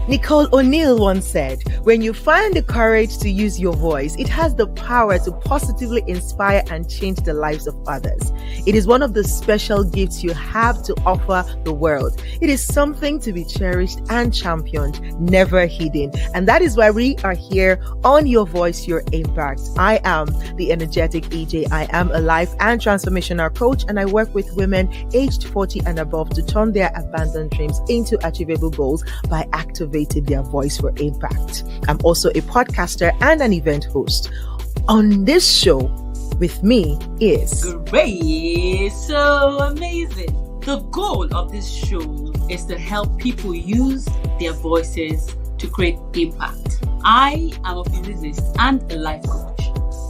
Nicole O'Neill once said, when you find the courage to use your voice, it has the power to positively inspire and change the lives of others. It is one of the special gifts you have to offer the world. It is something to be cherished and championed, never hidden. And that is why we are here on Your Voice, Your Impact. I am the energetic EJ. I am a life and transformational coach, and I work with women aged 40 and above to turn their abandoned dreams into achievable goals by activating their voice for impact. I'm also a podcaster and an event host. On this show with me is Great, so amazing. The goal of this show is to help people use their voices to create impact. I am a physicist and a life coach.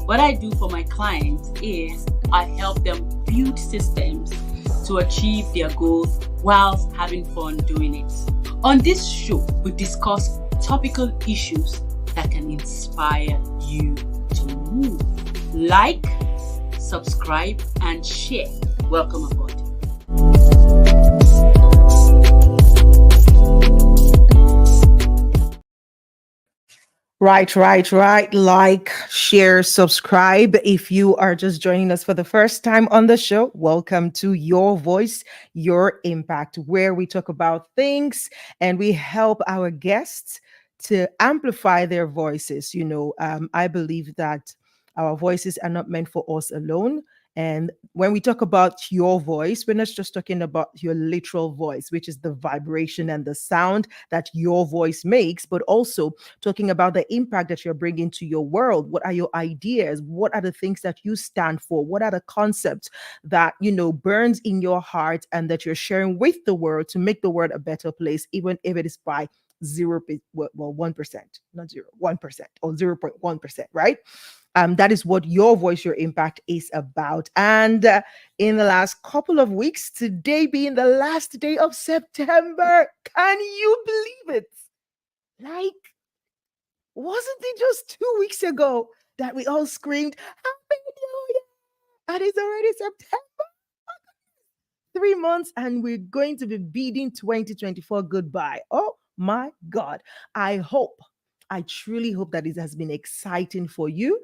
What I do for my clients is I help them build systems to achieve their goals whilst having fun doing it. On this show, we discuss topical issues that can inspire you to move. Like, subscribe, and share. Welcome aboard. Right. Like, share, subscribe. If you are just joining us for the first time on the show, welcome to Your Voice, Your Impact, where we talk about things and we help our guests to amplify their voices. I believe that our voices are not meant for us alone. And when we talk about your voice, we're not just talking about your literal voice, which is the vibration and the sound that your voice makes, but also talking about the impact that you're bringing to your world. What are your ideas? What are the things that you stand for? What are the concepts that, burns in your heart and that you're sharing with the world to make the world a better place, even if it is by 1%, not 1% or 0.1%, right? That is what Your Voice, Your Impact is about. And in the last couple of weeks, today being the last day of September, can you believe it? Like, wasn't it just 2 weeks ago that we all screamed, Happy New Year? And it's already September. 3 months and we're going to be bidding 2024 goodbye. Oh my God. I truly hope that it has been exciting for you.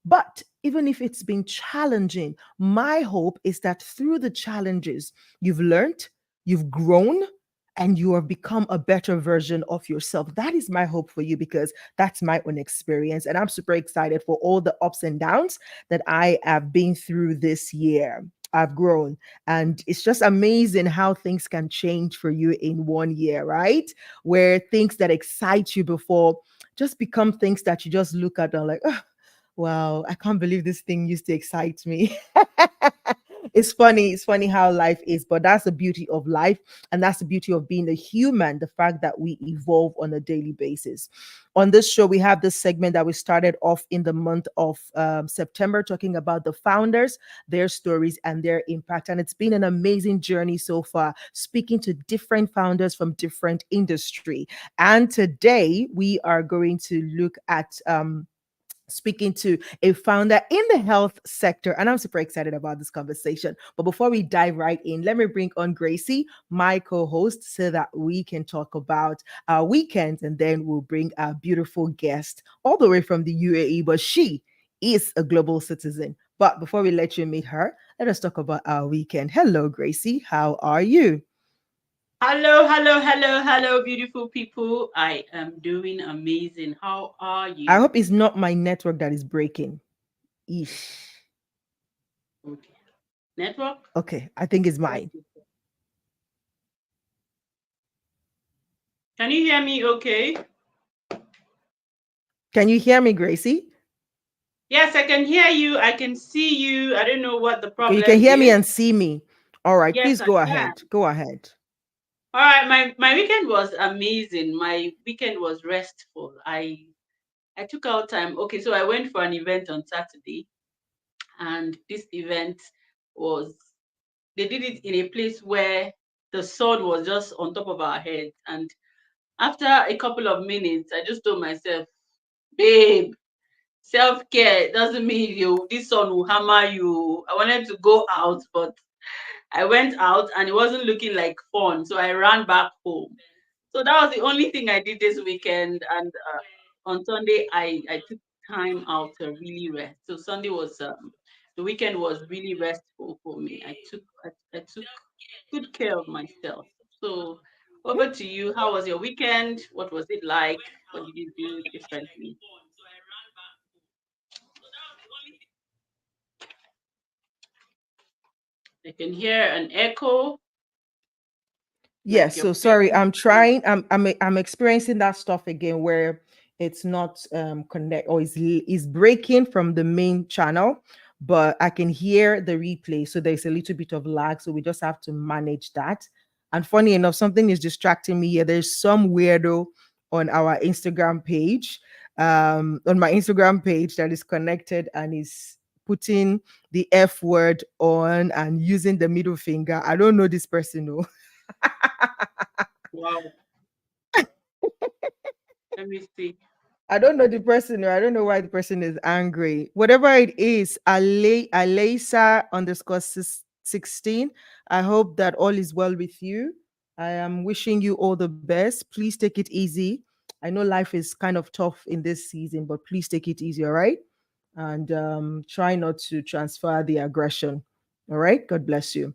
But even if it's been challenging, my hope is that through the challenges, you've learned, you've grown, and you have become a better version of yourself. That is my hope for you because that's my own experience. And I'm super excited for all the ups and downs that I have been through this year. I've grown, and it's just amazing how things can change for you in 1 year, right? Where things that excite you before just become things that you just look at and like, oh, wow, I can't believe this thing used to excite me. It's funny how life is, but that's the beauty of life, and that's the beauty of being a human, the fact that we evolve on a daily basis. On this show, we have this segment that we started off in the month of September, talking about the founders, their stories, and their impact. And it's been an amazing journey so far, speaking to different founders from different industry. And today we are going to look at speaking to a founder in the health sector. And I'm super excited about this conversation. But before we dive right in, let me bring on Gracie, my co-host, so that we can talk about our weekends. And then we'll bring our beautiful guest all the way from the UAE, but she is a global citizen. But before we let you meet her, let us talk about our weekend. Hello, Gracie. How are you? Hello, beautiful people. I am doing amazing. How are you? I hope it's not my network that is breaking. Eesh. Okay. Network? Okay, I think it's mine. Can you hear me okay? Can you hear me, Gracie? Yes, I can hear you. I can see you. I don't know what the problem You is. can hear me and see me. All right, Yes, please I go can. ahead. Go ahead. All right, my weekend was amazing. My weekend was restful. I took out time. Okay, so I went for an event on Saturday, and this event was they did it in a place where the sun was just on top of our heads. And after a couple of minutes, I just told myself, babe, self-care doesn't mean this sun will hammer you. I wanted to go out, but I went out and it wasn't looking like fun. So I ran back home. So that was the only thing I did this weekend. And on Sunday, I took time out to really rest. So Sunday was the weekend was really restful for me. I took good care of myself. So over to you. How was your weekend? What was it like? What did you do differently? I can hear an echo, like Yes, your so sorry. phone. I'm trying. I'm experiencing that stuff again where it's not connect or is breaking from the main channel, but I can hear the replay. So there's a little bit of lag. So we just have to manage that. And funny enough, something is distracting me here. There's some weirdo on our Instagram page, on my Instagram page that is connected and is putting the F word on and using the middle finger. I don't know this person, no. Wow. Let me see. I don't know the person, or I don't know why the person is angry. Whatever it is, Alesa underscore 16. I hope that all is well with you. I am wishing you all the best. Please take it easy. I know life is kind of tough in this season, but please take it easy, all right? And try not to transfer the aggression. All right. God bless you.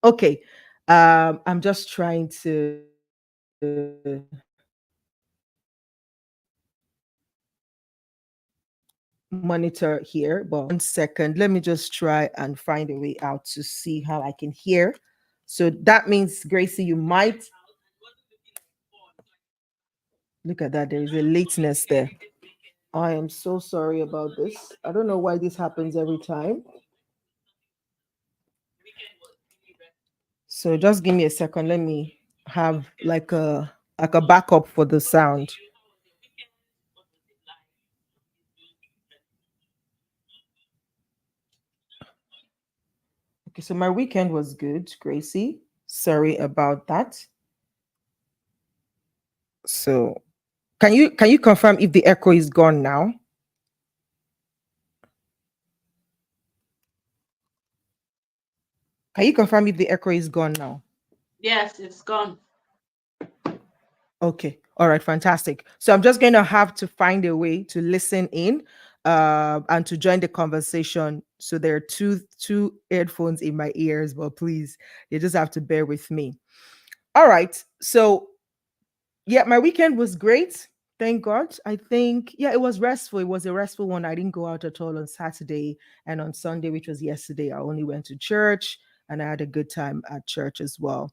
Okay. I'm just trying to monitor here, but 1 second. Let me just try and find a way out to see how I can hear. So that means, Gracie, you might look at that. There is a lateness there. I am so sorry about this. I don't know why this happens every time. So just give me a second. Let me have like a backup for the sound. Okay, so my weekend was good, Gracie. Sorry about that. So can you confirm if the echo is gone now? Can you confirm if the echo is gone now? Yes, it's gone. Okay. All right. Fantastic. So I'm just going to have to find a way to listen in and to join the conversation. So there are two headphones in my ears, but please, you just have to bear with me. All right. So yeah, my weekend was great. Thank God. I think, yeah, it was restful. It was a restful one. I didn't go out at all on Saturday, and on Sunday, which was yesterday, I only went to church and I had a good time at church as well.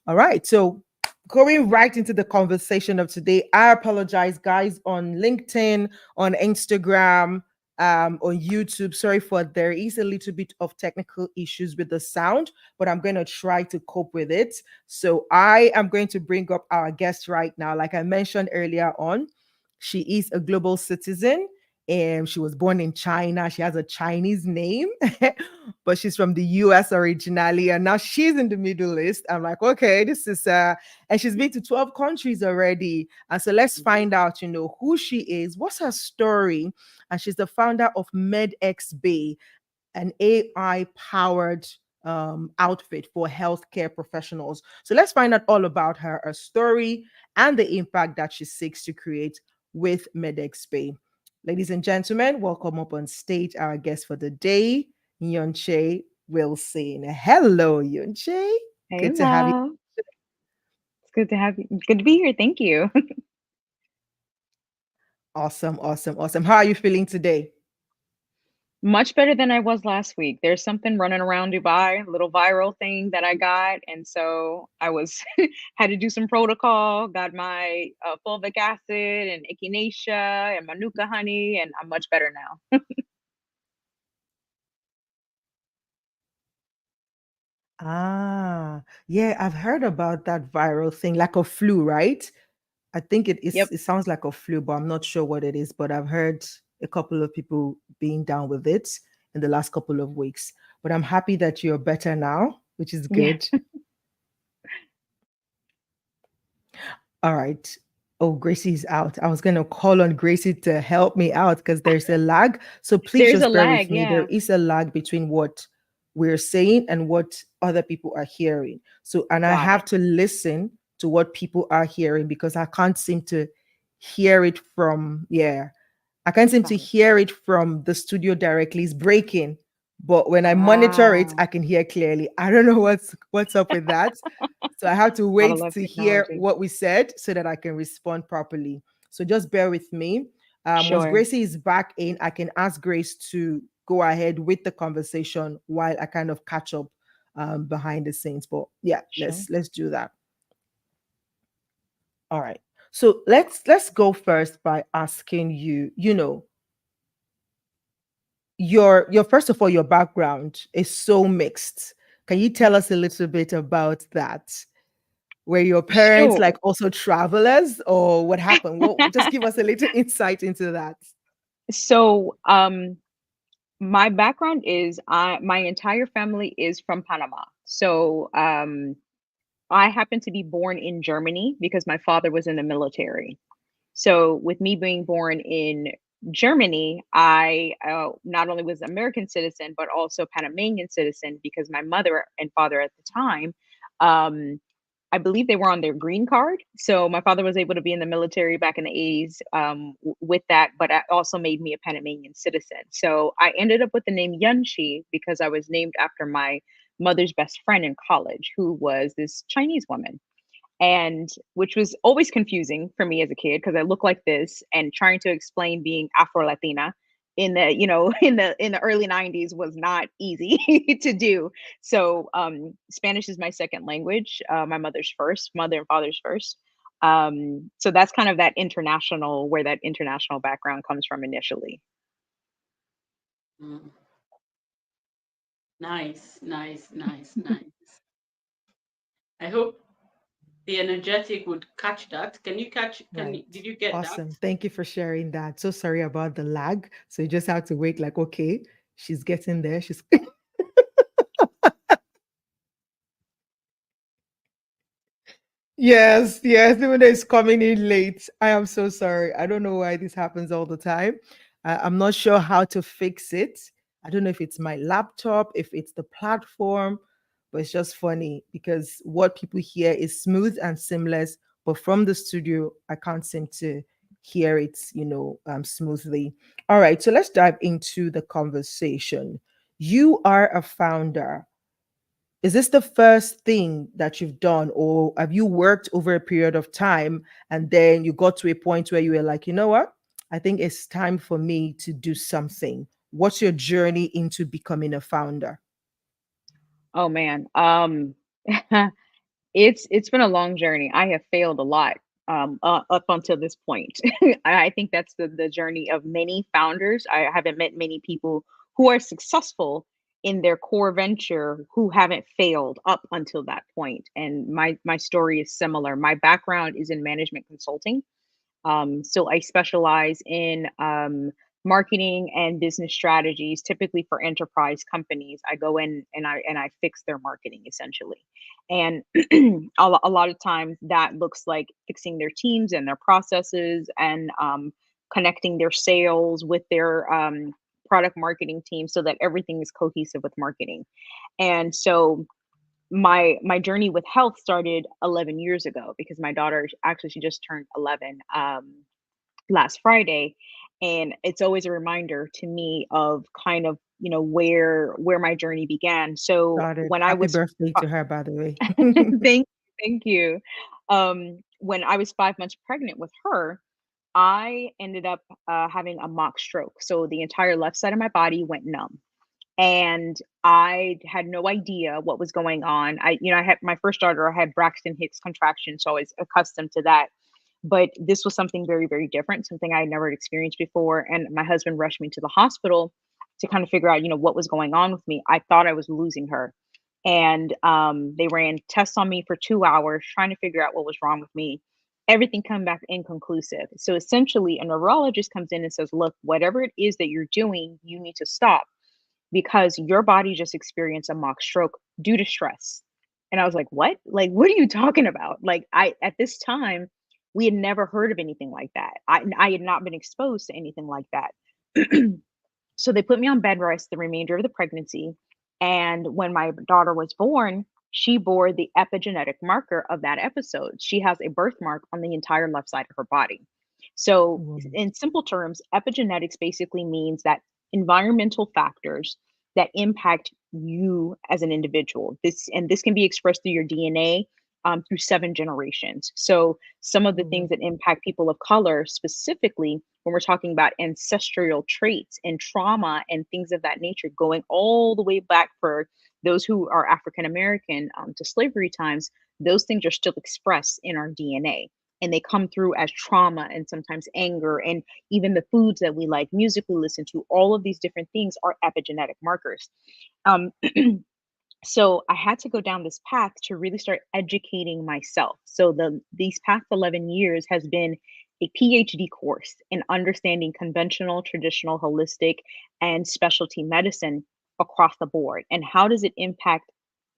All right. So going right into the conversation of today, I apologize, guys, on LinkedIn, on Instagram, on YouTube. Sorry for there is a little bit of technical issues with the sound, but I'm going to try to cope with it. So I am going to bring up our guest right now. Like I mentioned earlier on, she is a global citizen and she was born in China. She has a Chinese name, but she's from the US originally, and now she's in the Middle East. I'm like, okay, this is and she's been to 12 countries already. And so let's find out, who she is, what's her story. And she's the founder of MedxBay, an AI powered outfit for healthcare professionals. So let's find out all about her story, and the impact that she seeks to create with MedxBay. Ladies and gentlemen, welcome up on stage our guest for the day, Yunche Wilson. Hello, Yunche. Hey, Good to have you. love. It's good to have you. Good to be here. Thank you. Awesome, awesome, awesome. How are you feeling today? Much better than I was last week. There's something running around Dubai, a little viral thing that I got, and so I was had to do some protocol. Got my fulvic acid and echinacea and manuka honey, and I'm much better now. Yeah, I've heard about that viral thing, like a flu, right? I think it is. Yep. It sounds like a flu, but I'm not sure what it is. But I've heard a couple of people being down with it in the last couple of weeks. But I'm happy that you're better now, which is Yeah. good. All right. Oh, Gracie's out. I was going to call on Gracie to help me out because there's a lag. So please There's a just bear with lag. me. There Yeah. is a lag between what we're saying and what other people are hearing. So, and I Got have it. to listen to what people are hearing, because I can't seem to hear it from, yeah, I can't seem to Got it. hear it from the studio directly. It's breaking. But when I monitor it, Ah, I can hear clearly. I don't know what's up with that. So I have to gotta wait love to hear technology. what we said so that I can respond properly. So just bear with me. Once Sure, Gracie is back in, I can ask Grace to go ahead with the conversation while I kind of catch up behind the scenes. But yeah, sure. let's do that. All right. So let's go first by asking you, your first of all, your background is so mixed. Can you tell us a little bit about that? Were your parents Sure. like also travelers, or what happened? Well, just give us a little insight into that. So, my background is my entire family is from Panama. So, I happen to be born in Germany because my father was in the military. So, with me being born in Germany, I not only was American citizen, but also Panamanian citizen because my mother and father at the time, um, I believe they were on their green card. So my father was able to be in the military back in the 80s with that, but it also made me a Panamanian citizen. So I ended up with the name Yunche because I was named after my mother's best friend in college, who was this Chinese woman, and which was always confusing for me as a kid because I look like this and trying to explain being Afro Latina in the in the early 90s was not easy to do. So Spanish is my second language, my mother and father's first. So that's kind of where that international background comes from initially. Mm. Nice, nice, nice, nice. I hope the energetic would catch that. Can you catch? Right. Did you get that? Awesome. Thank you for sharing that. So sorry about the lag. So you just have to wait, like, okay, she's getting there. She's Yes, yes, even though it's coming in late. I am so sorry. I don't know why this happens all the time. I'm not sure how to fix it. I don't know if it's my laptop, if it's the platform, but it's just funny because what people hear is smooth and seamless, but from the studio, I can't seem to hear it, smoothly. All right, so let's dive into the conversation. You are a founder. Is this the first thing that you've done, or have you worked over a period of time and then you got to a point where you were like, you know what? I think it's time for me to do something. What's your journey into becoming a founder? Oh man. It's been a long journey. I have failed a lot up until this point. I think that's the journey of many founders. I haven't met many people who are successful in their core venture who haven't failed up until that point. And my story is similar. My background is in management consulting. So I specialize in marketing and business strategies, typically for enterprise companies. I go in and I fix their marketing essentially, and a lot of times that looks like fixing their teams and their processes and connecting their sales with their product marketing team so that everything is cohesive with marketing. And so my journey with health started 11 years ago because my daughter actually she just turned 11 last Friday, and it's always a reminder to me of kind of where my journey began. So Got it. when I Happy was birthday to her, by the way. thank you. When I was 5 months pregnant with her, I ended up having a mock stroke. So the entire left side of my body went numb, and I had no idea what was going on. I had my first daughter, I had Braxton Hicks contraction, so I was accustomed to that. But this was something very, very different, something I had never experienced before. And my husband rushed me to the hospital to kind of figure out, what was going on with me. I thought I was losing her. And they ran tests on me for 2 hours trying to figure out what was wrong with me. Everything come back inconclusive. So essentially, a neurologist comes in and says, look, whatever it is that you're doing, you need to stop because your body just experienced a mock stroke due to stress. And I was like, what? Like, what are you talking about? Like, at this time, we had never heard of anything like that. I had not been exposed to anything like that. So they put me on bed rest the remainder of the pregnancy. And when my daughter was born, she bore the epigenetic marker of that episode. She has a birthmark on the entire left side of her body. So, Mm. in simple terms, epigenetics basically means that environmental factors that impact you as an individual. This can be expressed through your DNA, through 7 generations. So, some of the things Oh, that impact people of color specifically, when we're talking about ancestral traits and trauma and things of that nature, going all the way back for those who are African American, to slavery times, those things are still expressed in our DNA. And they come through as trauma and sometimes anger, and even the foods that we like, music we listen to, all of these different things are epigenetic markers. Um, so I had to go down this path to really start educating myself. So these past 11 years has been a PhD course in understanding conventional, traditional, holistic, and specialty medicine across the board. And how does it impact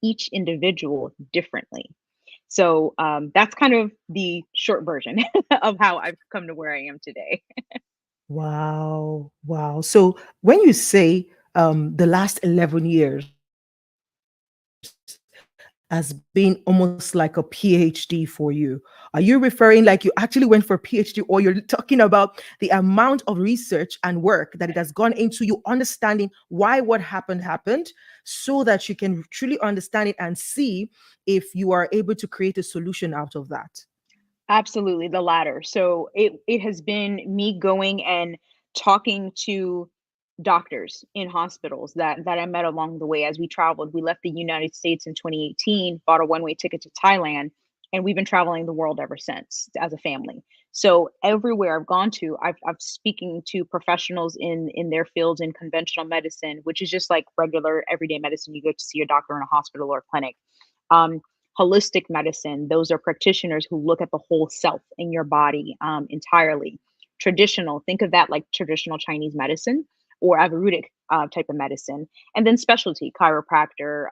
each individual differently? So that's kind of the short version of how I've come to where I am today. wow. Wow. So when you say the last 11 years as being almost like a PhD for you, are you referring like you actually went for a PhD, or you're talking about the amount of research and work that it has gone into you understanding why what happened, so that you can truly understand it and see if you are able to create a solution out of that? Absolutely, the latter. So it has been me going and talking to doctors in hospitals that I met along the way as we traveled. We left the United States in 2018, bought a one-way ticket to Thailand, and we've been traveling the world ever since as a family. So everywhere I've gone to, I've speaking to professionals in their fields in conventional medicine, which is just like regular everyday medicine. You go to see a doctor in a hospital or a clinic. Um, Holistic medicine, those are practitioners who look at the whole self in your body, entirely. Traditional, think of that like traditional Chinese medicine or Ayurvedic type of medicine. And then specialty, chiropractor.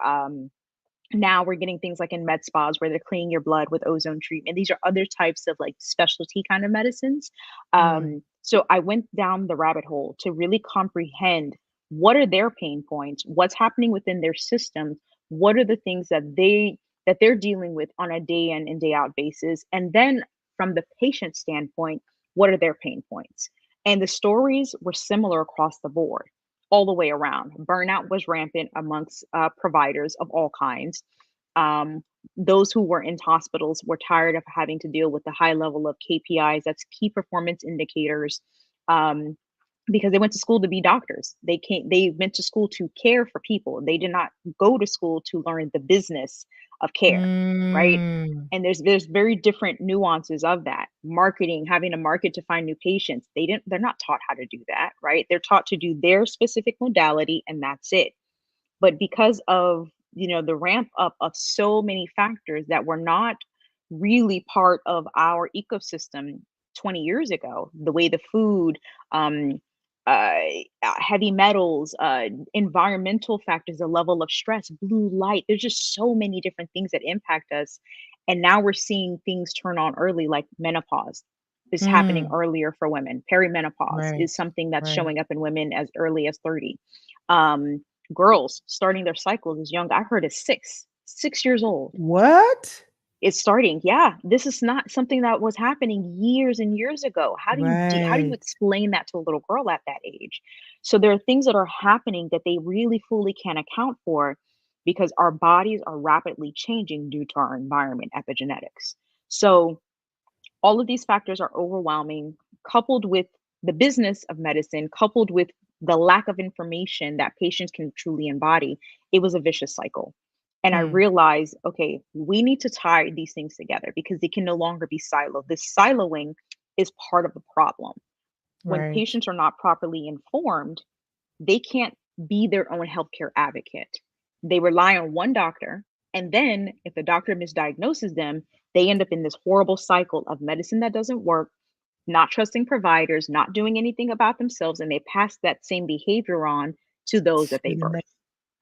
Now we're getting things like in med spas where they're cleaning your blood with ozone treatment. These are other types of like specialty kind of medicines. Mm, So I went down the rabbit hole to really comprehend what are their pain points, what's happening within their systems, what are the things that they're dealing with on a day in and day out basis, and then from the patient standpoint, what are their pain points? And the stories were similar across the board all the way around. Burnout was rampant amongst providers of all kinds. Um, those who were in hospitals were tired of having to deal with the high level of KPIs, that's key performance indicators, um, because they went to school to be doctors. They went to school to care for people. They did not go to school to learn the business of care, right? mm, And there's very different nuances of that. Marketing, having to market to find new patients. They're not taught how to do that, right? They're taught to do their specific modality and that's it. But because of, the ramp up of so many factors that were not really part of our ecosystem 20 years ago, the way the food, um, uh, heavy metals, environmental factors, the level of stress, blue light, there's just so many different things that impact us. And now we're seeing things turn on early, like menopause is happening mm. earlier for women. Perimenopause Right, is something that's right. showing up in women as early as 30. Um, Girls starting their cycles as young. I heard at 6 years old. What? It's starting. Yeah, this is not something that was happening years and years ago. How do you Right. explain that to a little girl at that age? So there are things that are happening that they really fully can't account for because our bodies are rapidly changing due to our environment epigenetics. So all of these factors are overwhelming, coupled with the business of medicine, coupled with the lack of information that patients can truly embody. It was a vicious cycle. And I Hmm. realized, okay, we need to tie these things together because they can no longer be siloed. This siloing is part of the problem. When Right. patients are not properly informed, they can't be their own healthcare advocate. They rely on one doctor, and then if the doctor misdiagnoses them, they end up in this horrible cycle of medicine that doesn't work, not trusting providers, not doing anything about themselves, and they pass that same behavior on to those that they To the birth. next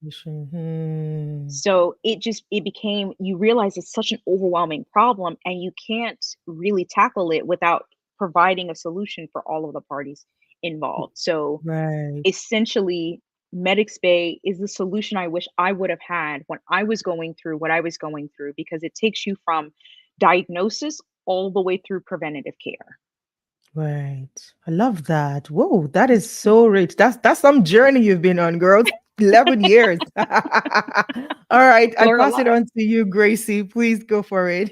generation. Hmm. So it became, you realize it's such an overwhelming problem and you can't really tackle it without providing a solution for all of the parties involved. So Right. essentially, MedxBay is the solution I wish I would have had when I was going through what I was going through, because it takes you from diagnosis all the way through preventative care. Right. I love that. Whoa, that is so rich. That's some journey you've been on, girls. 11 years. All right, I'll Learn a pass it lot. on to you, Gracie. Please go for it.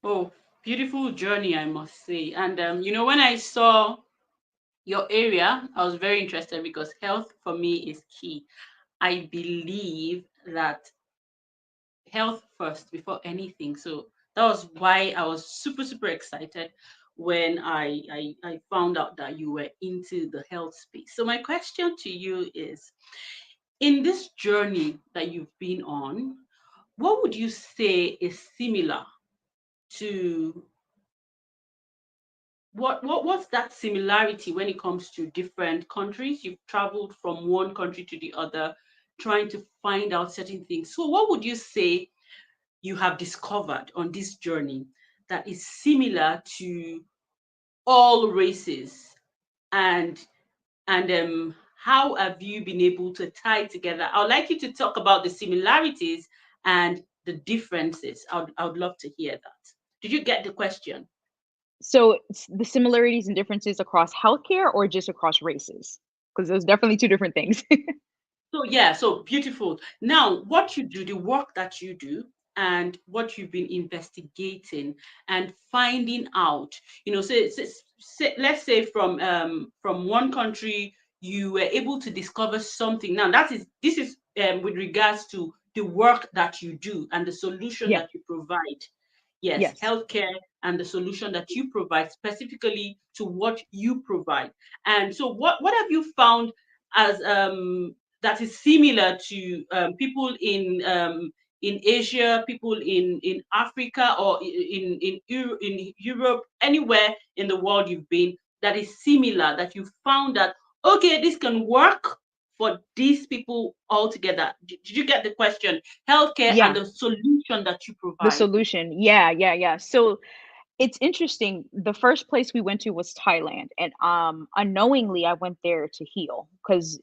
Oh, beautiful journey, I must say. And when I saw your area, I was very interested because health for me is key. I believe that health first before anything. So that was why I was super, super excited when I found out that you were into the health space. So my question to you is, in this journey that you've been on, what would you say is similar to what's that similarity when it comes to different countries? You've traveled from one country to the other, trying to find out certain things. So what would you say you have discovered on this journey that is similar to all races, and how have you been able to tie together? I would like you to talk about the similarities and the differences. I would love to hear that. Did you get the question? So the similarities and differences across healthcare or just across races? Because there's definitely two different things. So yeah, so beautiful. Now, what you do, the work that you do, and what you've been investigating and finding out, let's say from one country you were able to discover something. Now, this is with regards to the work that you do and the solution Yeah. that you provide. Yes, Yes. healthcare and the solution that you provide specifically to what you provide. And so, what have you found as that is similar to people in Asia, people in Africa, or in Europe, anywhere in the world you've been, that is similar, that you found that okay, this can work for these people all together. Did you get the question? Healthcare and Yeah. the solution that you The provide. solution. Yeah, yeah, yeah. So it's interesting. The first place we went to was Thailand, and unknowingly I went there to heal, because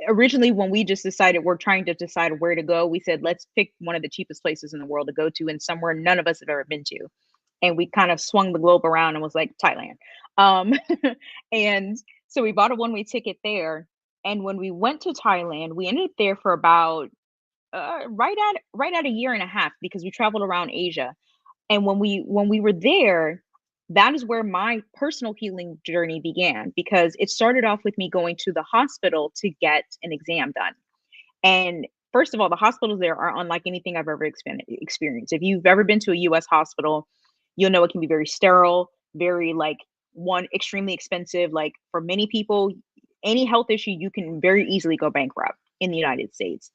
originally when we just decided we're trying to decide where to go, we said let's pick one of the cheapest places in the world to go to and somewhere none of us have ever been to. And we kind of swung the globe around and was like Thailand. Um and so we bought a one-way ticket there, and when we went to Thailand, we ended up there for about right at a year and a half, because we traveled around Asia. And when we were there, that is where my personal healing journey began, because it started off with me going to the hospital to get an exam done. And first of all, the hospitals there are unlike anything I've ever experienced. If you've ever been to a US hospital, you'll know it can be very sterile, very like one extremely expensive. Like for many people, any health issue, you can very easily go bankrupt in the United States.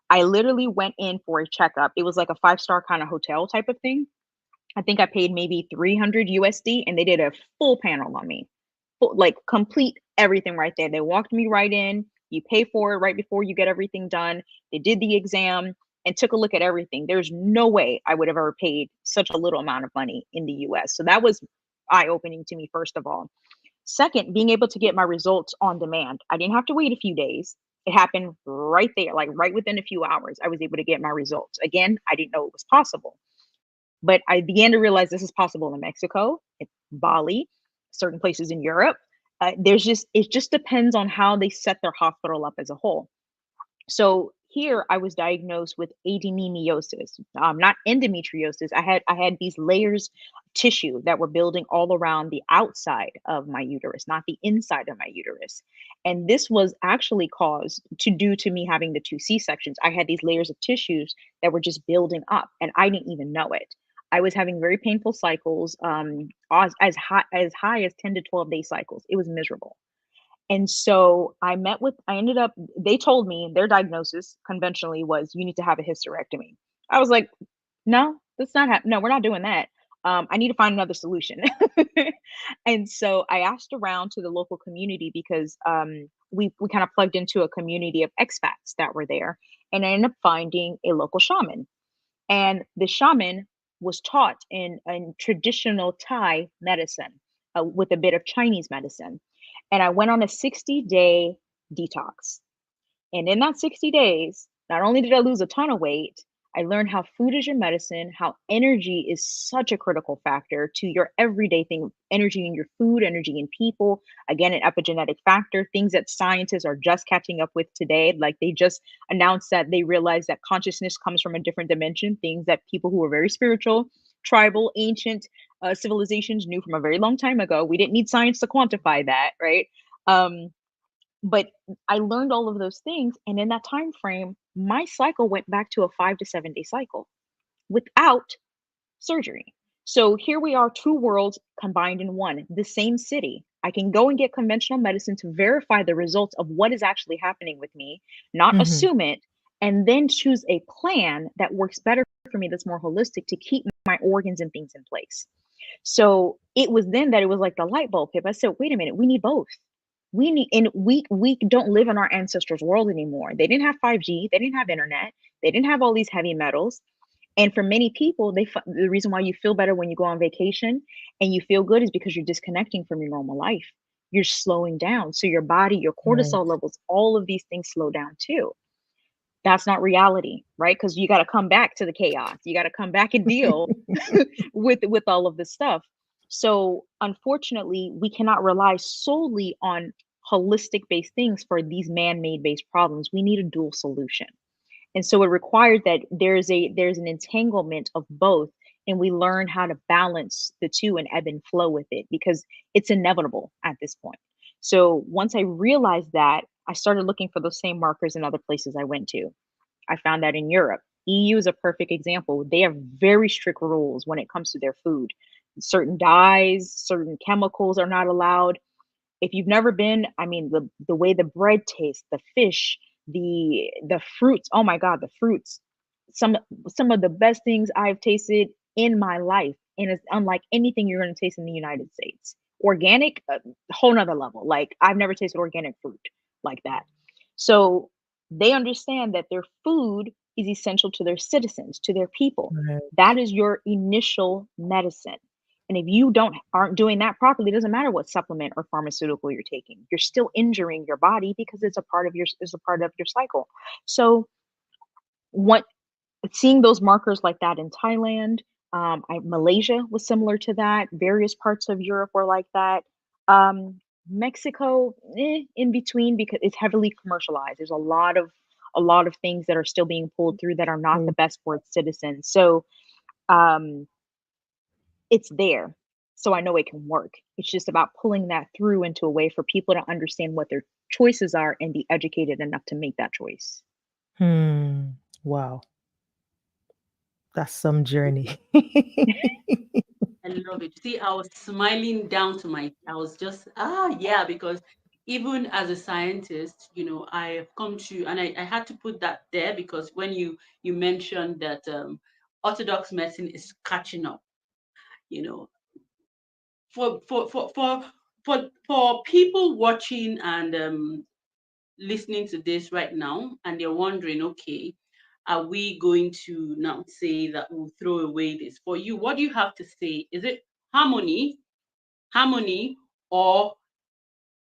I literally went in for a checkup. It was like a five-star kind of hotel type of thing. I think I paid maybe 300 USD, and they did a full panel on me. Full, like complete everything right there. They walked me right in. You pay for it right before you get everything done. They did the exam and took a look at everything. There's no way I would have ever paid such a little amount of money in the US. So that was eye-opening to me, first of all. Second, being able to get my results on demand. I didn't have to wait a few days. It happened right there, like right within a few hours. I was able to get my results. Again, I didn't know it was possible. But I began to realize this is possible in Mexico, in Bali, certain places in Europe. It just depends on how they set their hospital up as a whole. So here I was diagnosed with adenomyosis, not endometriosis. I had these layers of tissue that were building all around the outside of my uterus, not the inside of my uterus. And this was actually caused to due to me having the two C-sections. I had these layers of tissues that were just building up, and I didn't even know it. I was having very painful cycles, as high as 10 to 12-day cycles. It was miserable. And so I ended up, they told me their diagnosis conventionally was you need to have a hysterectomy. I was like, no, that's not no, we're not doing that. I need to find another solution. And so I asked around to the local community, because we kind of plugged into a community of expats that were there, and I ended up finding a local shaman. And the shaman was taught in traditional Thai medicine, with a bit of Chinese medicine. and I went on a 60-day detox. And in that 60 days, not only did I lose a ton of weight, I learned how food is your medicine, how energy is such a critical factor to your everyday thing, energy in your food, energy in people. Again, an epigenetic factor, things that scientists are just catching up with today. Like they just announced that they realized that consciousness comes from a different dimension, things that people who are very spiritual, tribal, ancient civilizations knew from a very long time ago. We didn't need science to quantify that, right? Um, but I learned all of those things, and in that time frame, my cycle went back to a 5 to 7 day cycle without surgery. So here we are, two worlds combined in one, the same city. I can go and get conventional medicine to verify the results of what is actually happening with me, not Mhm. assume it, and then choose a plan that works better for me, that's more holistic to keep my organs and things in place. So it was then that it was like the light bulb hit. I said, wait a minute, we need both. We need, and we don't live in our ancestors' world anymore. They didn't have 5G, they didn't have internet, they didn't have all these heavy metals. And for many people, the reason why you feel better when you go on vacation and you feel good is because you're disconnecting from your normal life. You're slowing down. So your body, your Right. cortisol levels, all of these things slow down too. That's not reality, right? Because you got to come back to the chaos. You got to come back and deal with all of this stuff. So unfortunately, we cannot rely solely on holistic based things for these man-made based problems. We need a dual solution. And so it requires that there's an entanglement of both, and we learn how to balance the two and ebb and flow with it because it's inevitable at this point. So once I realized that, I started looking for those same markers in other places I went to. I found that in Europe. EU is a perfect example. They have very strict rules when it comes to their food. Certain dyes, certain chemicals are not allowed. If you've never been, I mean, the way the bread tastes, the fish, the fruits, oh my God, the fruits. Some some of the best things I've tasted in my life, and it's unlike anything you're going to taste in the United States. Organic, a whole nother level. Like I've never tasted organic fruit like that. So they understand that their food is essential to their citizens, to their people. Right. That is your initial medicine. And if you aren't doing that properly, it doesn't matter what supplement or pharmaceutical you're taking. You're still injuring your body because it's a part of your cycle. So what seeing those markers like that in Thailand, Malaysia was similar to that. Various parts of Europe were like that. Mexico, in between because it's heavily commercialized. There's a lot of things that are still being pulled through that are not the True. best for its citizens. So um, it's there. So I know it can work. It's just about pulling that through into a way for people to understand what their choices are and be educated enough to make that choice. Hmm. Wow. That's some journey. I love it. See, I was smiling down to I was just, yeah, because even as a scientist, I have come to, and I had to put that there because when you mentioned that orthodox medicine is catching up, you know, for people watching and listening to this right now, and they're wondering, okay, are we going to now say that we'll throw away this? For you, what do you have to say? Is it harmony? Harmony, or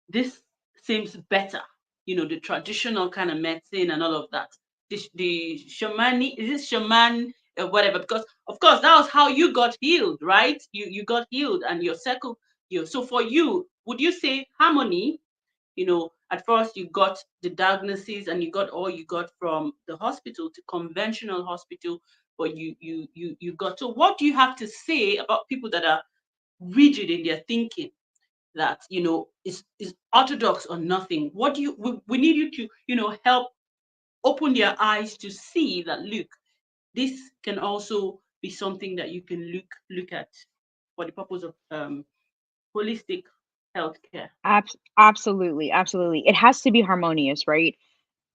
this seems better, the traditional kind of medicine and all of that, the shamanic, is this shaman or whatever, because of course that was how you got healed, right? You got healed and your circle, so for you, would you say harmony? At first you got the diagnosis and you got all you got from the hospital to conventional hospital, but you got, so what do you have to say about people that are rigid in their thinking, that is orthodox or nothing? What do we need you to help open their eyes to see that, look, this can also be something that you can look at for the purpose of holistic healthcare. Absolutely, absolutely. It has to be harmonious, right?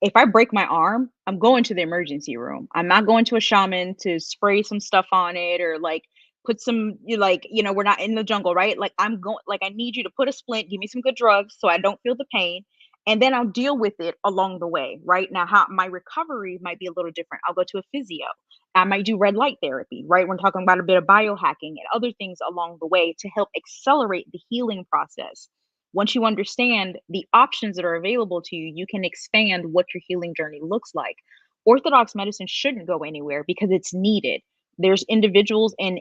If I break my arm, I'm going to the emergency room. I'm not going to a shaman to spray some stuff on it or like put some we're not in the jungle, right? Like I'm going, like I need you to put a splint, give me some good drugs so I don't feel the pain, and then I'll deal with it along the way, right? Now how my recovery might be a little different. I'll go to a physio. I might do red light therapy, right? We're talking about a bit of biohacking and other things along the way to help accelerate the healing process. Once you understand the options that are available to you, you can expand what your healing journey looks like. Orthodox medicine shouldn't go anywhere because it's needed. There's individuals in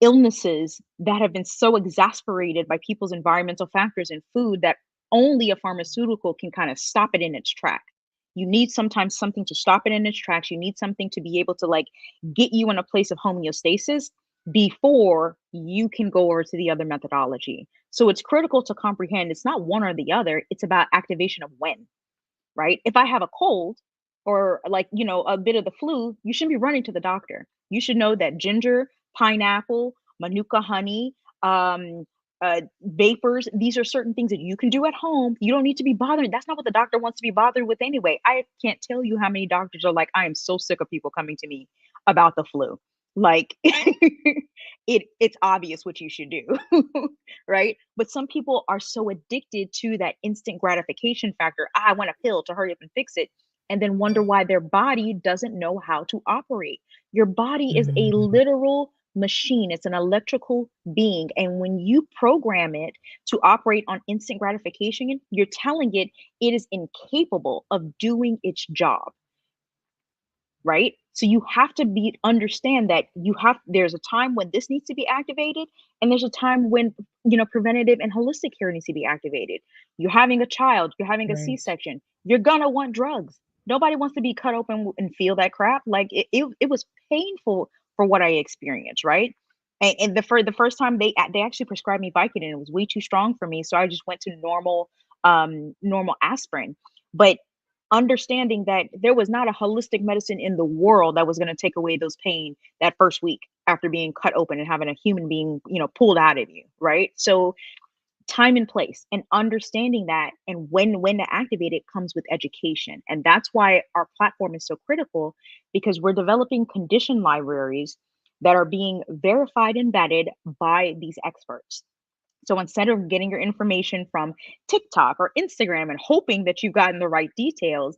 illnesses that have been so exasperated by people's environmental factors and food that only a pharmaceutical can kind of stop it in its track. You need sometimes something to stop it in its tracks. You need something to be able to like get you in a place of homeostasis before you can go over to the other methodology. So it's critical to comprehend it's not one or the other, it's about activation of when, right? If I have a cold or like, a bit of the flu, you shouldn't be running to the doctor. You should know that ginger, pineapple, manuka honey, um, vapors, these are certain things that you can do at home. You don't need to be bothered. That's not what the doctor wants to be bothered with anyway. I can't tell you how many doctors are like, I am so sick of people coming to me about the flu. Like it's obvious what you should do. Right? But some people are so addicted to that instant gratification factor. I want a pill to hurry up and fix it, and then wonder why their body doesn't know how to operate. Your body is a Mm. literal machine, it's an electrical being. And when you program it to operate on instant gratification, you're telling it is incapable of doing its job, right? So you have to be understand that there's a time when this needs to be activated, and there's a time when preventative and holistic care needs to be activated. You're having a child, you're having a Right. C-section, you're gonna want drugs. Nobody wants to be cut open and feel that crap. Like it was painful for what I experienced, right? And for the first time they actually prescribed me Vicodin. It was way too strong for me, so I just went to normal aspirin. But understanding that there was not a holistic medicine in the world that was going to take away those pain that first week after being cut open and having a human being, pulled out of you, right? So time and place and understanding that and when to activate it comes with education. And that's why our platform is so critical, because we're developing condition libraries that are being verified and vetted by these experts. So instead of getting your information from TikTok or Instagram and hoping that you've gotten the right details,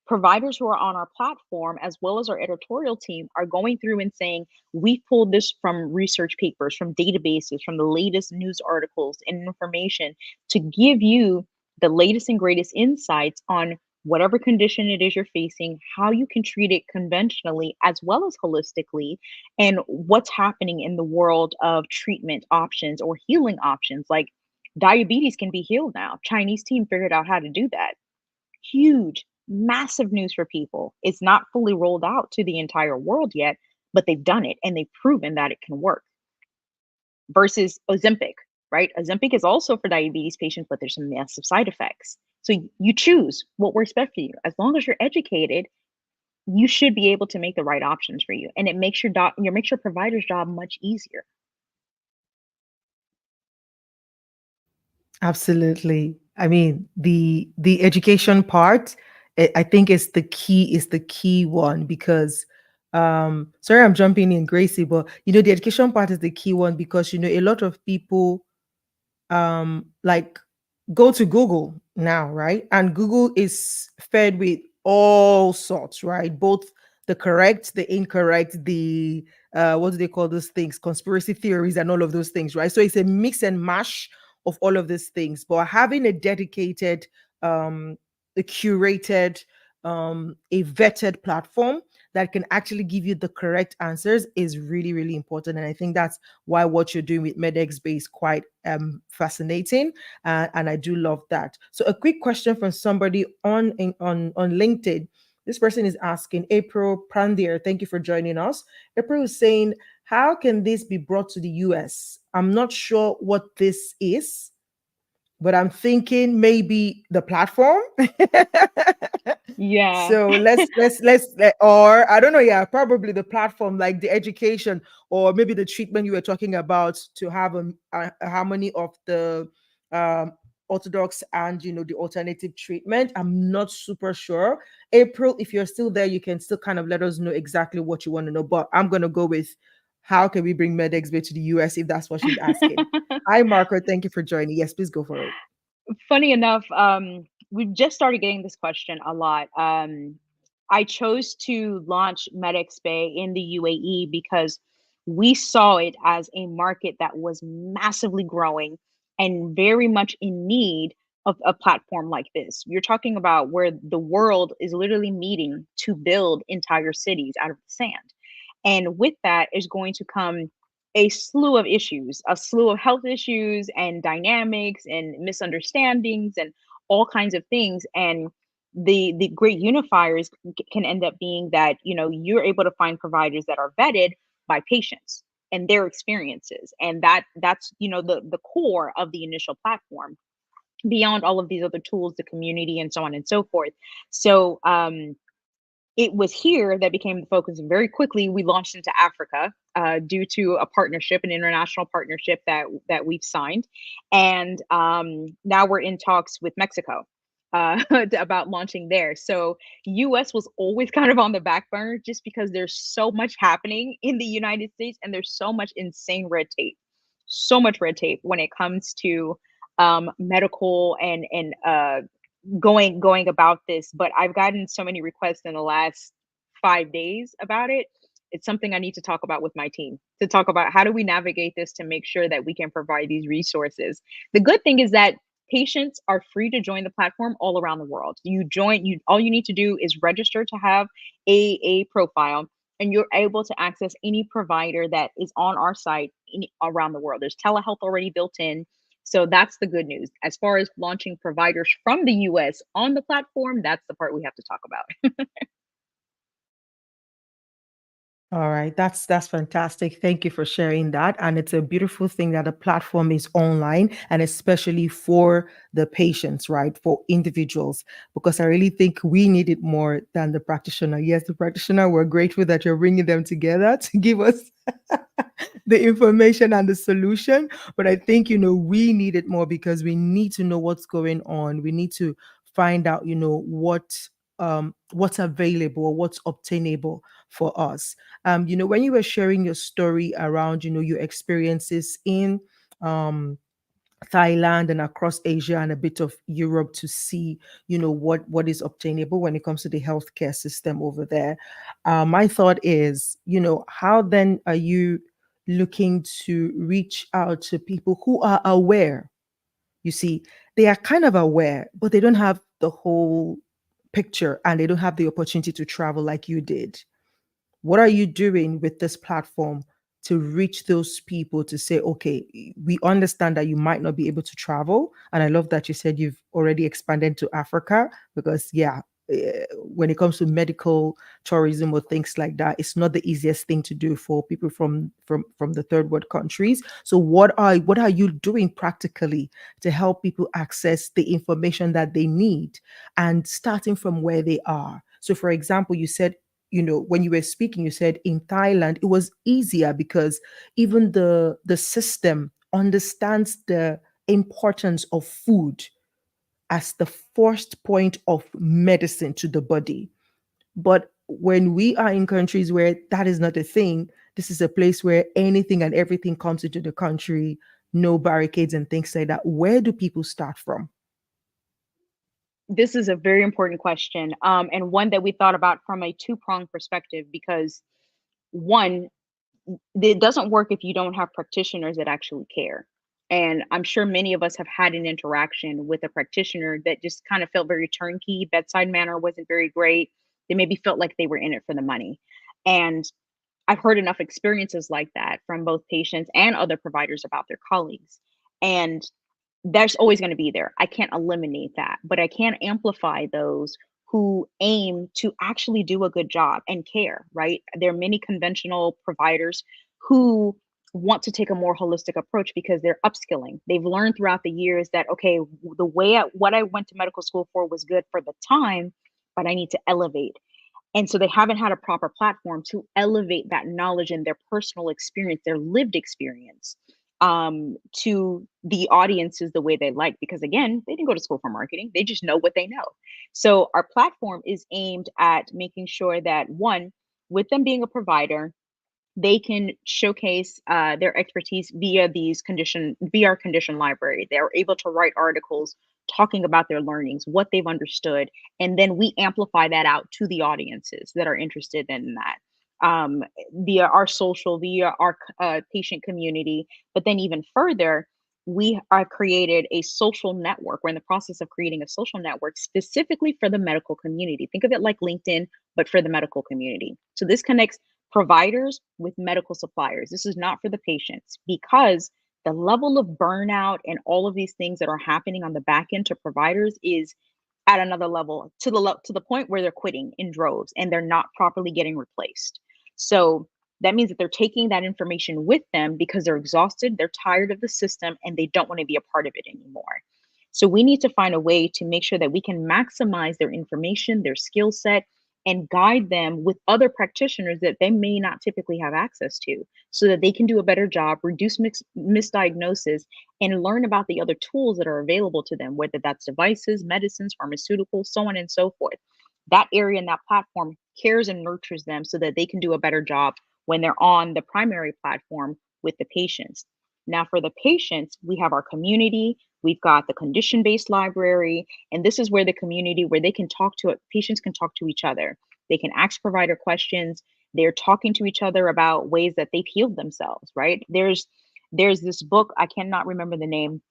providers who are on our platform, as well as our editorial team, are going through and saying, we pulled this from research papers, from databases, from the latest news articles and information to give you the latest and greatest insights on whatever condition it is you're facing, how you can treat it conventionally as well as holistically, and what's happening in the world of treatment options or healing options. Like diabetes can be healed now. Chinese team figured out how to do that. Huge, massive news for people. It's not fully rolled out to the entire world yet, but they've done it and they've proven that it can work. Versus Ozempic, right? Ozempic is also for diabetes patients, but there's some massive side effects. So you choose what works best for you. As long as you're educated, you should be able to make the right options for you, and it makes your provider's job much easier. Absolutely. I mean, the education part, I think is the key one because sorry I'm jumping in, Gracie, but the education part is the key one because a lot of people like go to Google now, right? And Google is fed with all sorts, right? Both the correct, the incorrect, the what do they call those things? Conspiracy theories and all of those things, right? So it's a mix and mash of all of these things. But having a dedicated, a curated, a vetted platform that can actually give you the correct answers is really, really important. And I think that's why what you're doing with MedxBay is quite fascinating, and I do love that. So, a quick question from somebody on LinkedIn. This person is asking, April Prandier, thank you for joining us. April is saying, how can this be brought to the US? I'm not sure what this is, but I'm thinking maybe the platform. Yeah. So or I don't know, yeah, probably the platform, like the education, or maybe the treatment you were talking about to have a harmony of the um, orthodox and the alternative treatment. I'm not super sure. April, if you're still there, you can still kind of let us know exactly what you want to know. But I'm gonna go with how can we bring MedxBay to the US if that's what she's asking. Hi, Marco. Thank you for joining. Yes, please go for it. Funny enough, we've just started getting this question a lot. I chose to launch MedxBay in the UAE because we saw it as a market that was massively growing and very much in need of a platform like this. You're talking about where the world is literally meeting to build entire cities out of the sand. And with that is going to come a slew of issues, a slew of health issues and dynamics and misunderstandings and all kinds of things. And the great unifiers can end up being that, you know, you're able to find providers that are vetted by patients and their experiences. And that's, you know, the core of the initial platform, beyond all of these other tools, the community and so on and so forth. So it was here that became the focus. And very quickly, we launched into Africa due to a partnership, an international partnership that we've signed, and now we're in talks with Mexico about launching there. So U.S. was always kind of on the back burner, just because there's so much happening in the United States, and there's so much insane red tape, so much red tape when it comes to medical and going about this. But I've gotten so many requests in the last 5 days about it. It's something I need to talk about with my team, to talk about how do we navigate this to make sure that we can provide these resources. The good thing is that patients are free to join the platform all around the world. You all you need to do is register to have a profile, and you're able to access any provider that is on our site around the world. There's telehealth already built in. So that's the good news. As far as launching providers from the US on the platform, that's the part we have to talk about. All right, that's fantastic. Thank you for sharing that. And it's a beautiful thing that the platform is online, and especially for the patients, right? For individuals, because I really think we need it more than the practitioner. Yes, the practitioner, we're grateful that you're bringing them together to give us the information and the solution. But I think, we need it more because we need to know what's going on. We need to find out, what's available, what's obtainable for us. When you were sharing your story around, your experiences in Thailand and across Asia and a bit of Europe to see, what is obtainable when it comes to the healthcare system over there. My thought is, how then are you looking to reach out to people who are aware? You see, they are kind of aware, but they don't have the whole picture and they don't have the opportunity to travel like you did. What are you doing with this platform to reach those people to say, okay, we understand that you might not be able to travel? And I love that you said you've already expanded to Africa because, yeah, when it comes to medical tourism or things like that, it's not the easiest thing to do for people from the third world countries. So what are you doing practically to help people access the information that they need, and starting from where they are? So for example, you said, when you were speaking, you said in Thailand it was easier because even the system understands the importance of food as the first point of medicine to the body. But when we are in countries where that is not a thing, this is a place where anything and everything comes into the country, no barricades and things like that. Where do people start from? This is a very important question, and one that we thought about from a two-pronged perspective, because one, it doesn't work if you don't have practitioners that actually care. And I'm sure many of us have had an interaction with a practitioner that just kind of felt very turnkey, bedside manner wasn't very great. They maybe felt like they were in it for the money. And I've heard enough experiences like that from both patients and other providers about their colleagues. And that's always going to be there. I can't eliminate that, but I can amplify those who aim to actually do a good job and care, right? There are many conventional providers who want to take a more holistic approach because they're upskilling. They've learned throughout the years that, okay, what I went to medical school for was good for the time, but I need to elevate. And so they haven't had a proper platform to elevate that knowledge and their personal experience, their lived experience, to the audiences the way they like. Because again, they didn't go to school for marketing, they just know what they know. So our platform is aimed at making sure that, one, with them being a provider, they can showcase their expertise via our condition library. They're able to write articles talking about their learnings, what they've understood, and then we amplify that out to the audiences that are interested in that, via our social, via our patient community. But then even further, we created a social network. We're in the process of creating a social network specifically for the medical community. Think of it like LinkedIn, but for the medical community. So this connects providers with medical suppliers. This is not for the patients, because the level of burnout and all of these things that are happening on the back end to providers is at another level, to the point where they're quitting in droves and they're not properly getting replaced. So that means that they're taking that information with them because they're exhausted, they're tired of the system, and they don't want to be a part of it anymore. So we need to find a way to make sure that we can maximize their information, their skill set, and guide them with other practitioners that they may not typically have access to, so that they can do a better job, reduce misdiagnosis, and learn about the other tools that are available to them, whether that's devices, medicines, pharmaceuticals, so on and so forth. That area and that platform cares and nurtures them so that they can do a better job when they're on the primary platform with the patients. Now, for the patients, we have our community, we've got the condition-based library, and this is where the community, where they can talk to it, patients can talk to each other. They can ask provider questions. They're talking to each other about ways that they've healed themselves, right? There's this book, I cannot remember the name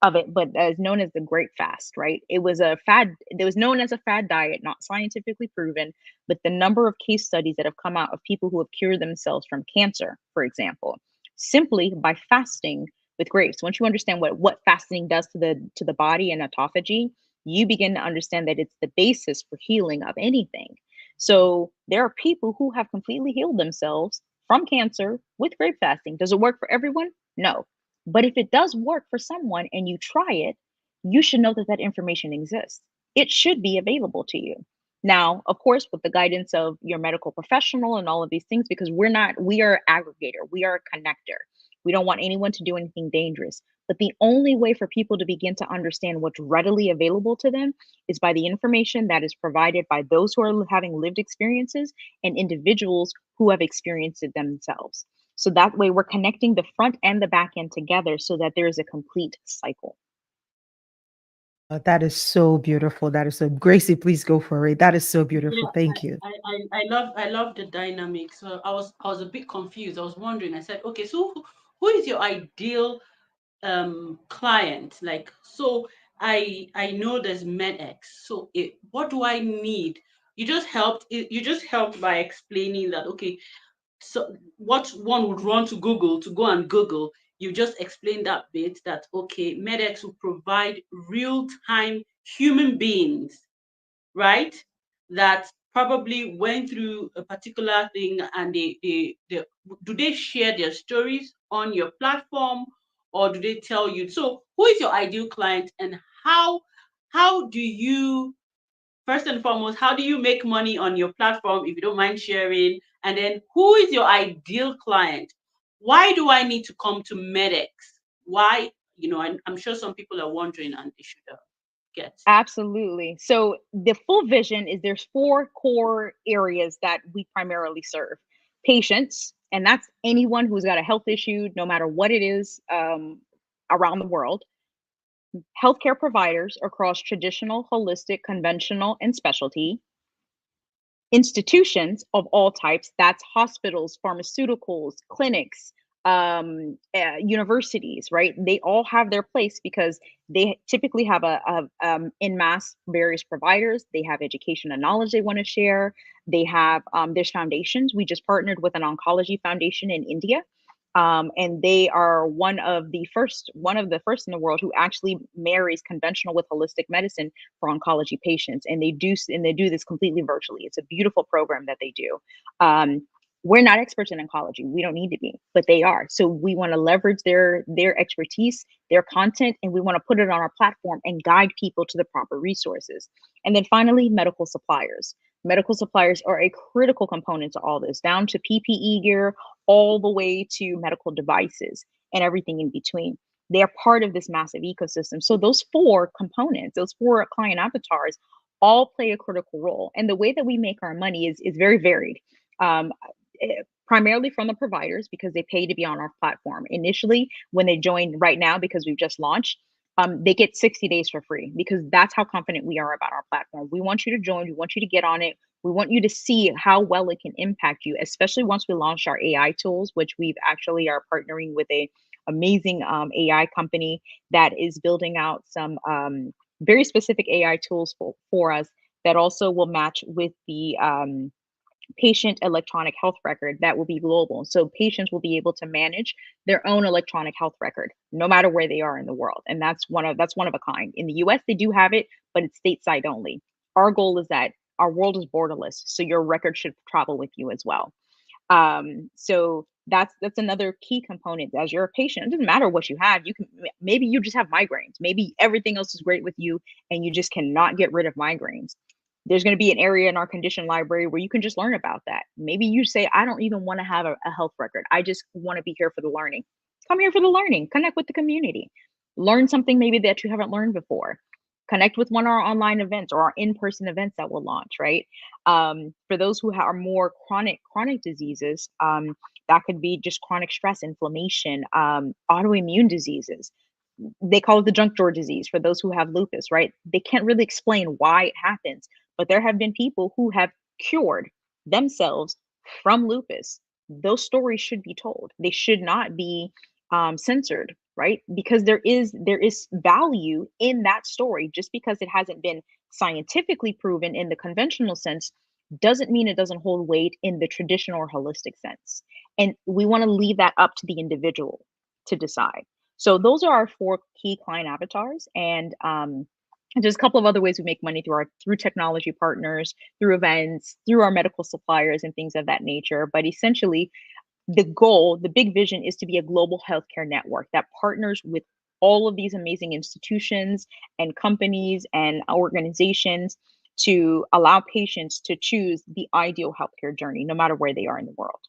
of it, but is known as the Great Fast, right? It was a fad, it was known as a fad diet, not scientifically proven, but the number of case studies that have come out of people who have cured themselves from cancer, for example, simply by fasting with grapes. Once you understand what fasting does to the body and autophagy, you begin to understand that it's the basis for healing of anything. So there are people who have completely healed themselves from cancer with grape fasting. Does it work for everyone? No. But if it does work for someone and you try it, you should know that that information exists. It should be available to you. Now, of course, with the guidance of your medical professional and all of these things, because we are aggregator, we are a connector. We don't want anyone to do anything dangerous. But the only way for people to begin to understand what's readily available to them is by the information that is provided by those who are having lived experiences and individuals who have experienced it themselves. So that way we're connecting the front and the back end together so that there is a complete cycle. That is so beautiful. That is so Gracie, please go for it. That is so beautiful. Yeah, Thank you. I love the dynamic. So I was a bit confused. I was wondering. I said, okay, so who is your ideal client? Like, so I know there's MedX. So what do I need? You just helped by explaining that, okay, so what one would run to Google to go and Google. You just explained that bit, that okay, MedX will provide real-time human beings, right? That probably went through a particular thing, and they do they share their stories on your platform, or do they tell you? So who is your ideal client, and how do you, first and foremost, how do you make money on your platform, if you don't mind sharing? And then who is your ideal client? Why do I need to come to MedX? Why, I'm sure some people are wondering, and they should get. Absolutely. So the full vision is there's four core areas that we primarily serve. Patients, and that's anyone who's got a health issue, no matter what it is, around the world. Healthcare providers across traditional, holistic, conventional, and specialty. Institutions of all types, that's hospitals, pharmaceuticals, clinics, universities, right? They all have their place because they typically have in mass various providers. They have education and knowledge they want to share. They have there's foundations. We just partnered with an oncology foundation in India, and they are one of the first in the world who actually marries conventional with holistic medicine for oncology patients, and they do this completely virtually. It's a beautiful program that they do. We're not experts in oncology. We don't need to be, but they are. So we want to leverage their expertise, their content, and we want to put it on our platform and guide people to the proper resources. And then finally, medical suppliers. Medical suppliers are a critical component to all this, down to PPE gear, all the way to medical devices and everything in between. They are part of this massive ecosystem. So those four components, those four client avatars, all play a critical role. And the way that we make our money is very varied. Primarily from the providers, because they pay to be on our platform. Initially, when they join right now, because we've just launched, they get 60 days for free, because that's how confident we are about our platform. We want you to join. We want you to get on it. We want you to see how well it can impact you, especially once we launch our AI tools, which we've actually are partnering with a amazing AI company that is building out some very specific AI tools for us that also will match with the patient electronic health record that will be global. So patients will be able to manage their own electronic health record no matter where they are in the world. And that's one of a kind. In the US they do have it, but it's stateside only. Our goal is that our world is borderless, so your record should travel with you as well. So that's another key component. As you're a patient, it doesn't matter what you have. You can maybe you just have migraines. Maybe everything else is great with you and you just cannot get rid of migraines. There's going to be an area in our condition library where you can just learn about that. Maybe you say, I don't even want to have a health record. I just want to be here for the learning. Come here for the learning, connect with the community, learn something maybe that you haven't learned before. Connect with one of our online events or our in-person events that will launch, right? For those who are more chronic diseases, that could be just chronic stress, inflammation, autoimmune diseases. They call it the junk drawer disease for those who have lupus, right? They can't really explain why it happens, but there have been people who have cured themselves from lupus. Those stories should be told. They should not be censored, right? Because there is value in that story. Just because it hasn't been scientifically proven in the conventional sense doesn't mean it doesn't hold weight in the traditional or holistic sense. And we want to leave that up to the individual to decide. So those are our four key client avatars, and there's a couple of other ways we make money through technology partners, through events, through our medical suppliers, and things of that nature. But essentially, the goal, the big vision, is to be a global healthcare network that partners with all of these amazing institutions and companies and organizations to allow patients to choose the ideal healthcare journey, no matter where they are in the world.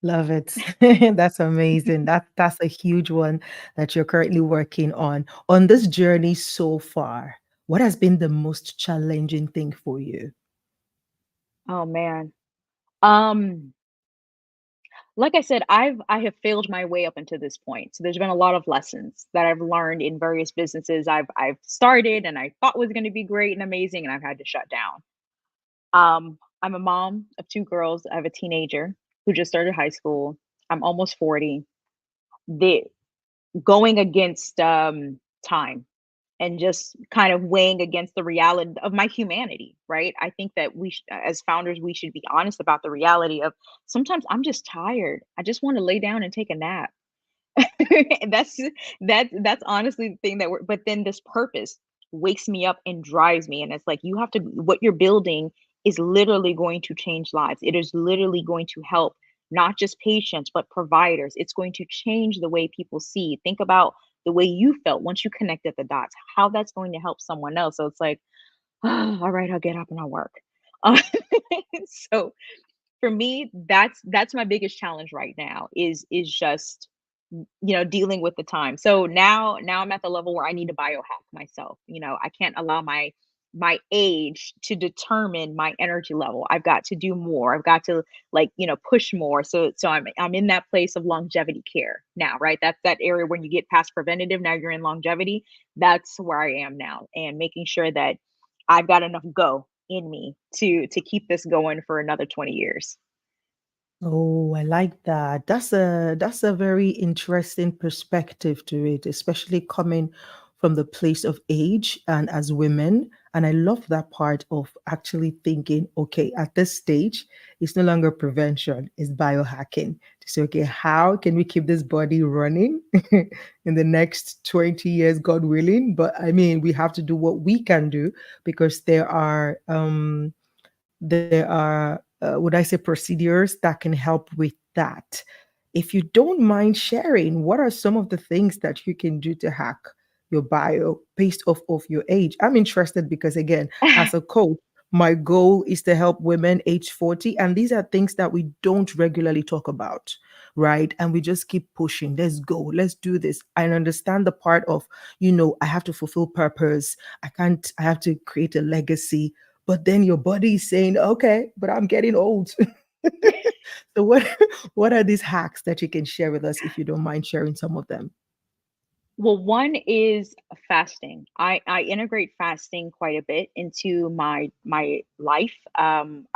Love it. That's amazing. That's a huge one that you're currently working on. On this journey so far, what has been the most challenging thing for you? Oh man. Um, like I said, I have failed my way up until this point. So there's been a lot of lessons that I've learned in various businesses I've started and I thought was going to be great and amazing, and I've had to shut down. I'm a mom of two girls. I have a teenager who just started high school. I'm almost 40. The going against time and just kind of weighing against the reality of my humanity, right? I think that as founders, we should be honest about the reality of sometimes I'm just tired. I just want to lay down and take a nap. And that's honestly the thing but then this purpose wakes me up and drives me. And it's like, you have to, what you're building is literally going to change lives. It is literally going to help not just patients, but providers. It's going to change the way people see. Think about the way you felt once you connected the dots, how that's going to help someone else. So it's like, oh, all right, I'll get up and I'll work. Uh, so for me, that's my biggest challenge right now is just dealing with the time. So now I'm at the level where I need to biohack myself. I can't allow my age to determine my energy level. I've got to do more. I've got to push more. So I'm in that place of longevity care now, right? That's that area when you get past preventative, now you're in longevity. That's where I am now, and making sure that I've got enough go in me to keep this going for another 20 years. Oh, I like that. That's a very interesting perspective to it, especially coming from the place of age and as women. And I love that part of actually thinking, okay, at this stage, it's no longer prevention, it's biohacking. To say, okay, how can we keep this body running in the next 20 years, God willing? But I mean, we have to do what we can do because there are would I say procedures that can help with that. If you don't mind sharing, what are some of the things that you can do to hack your bio based off of your age? I'm interested because again, as a coach, my goal is to help women age 40, and these are things that we don't regularly talk about, right? And we just keep pushing. Let's go, let's do this. I understand the part of, I have to fulfill purpose. I have to create a legacy, but then your body is saying, okay, but I'm getting old. So what are these hacks that you can share with us if you don't mind sharing some of them? Well, one is fasting. I integrate fasting quite a bit into my life.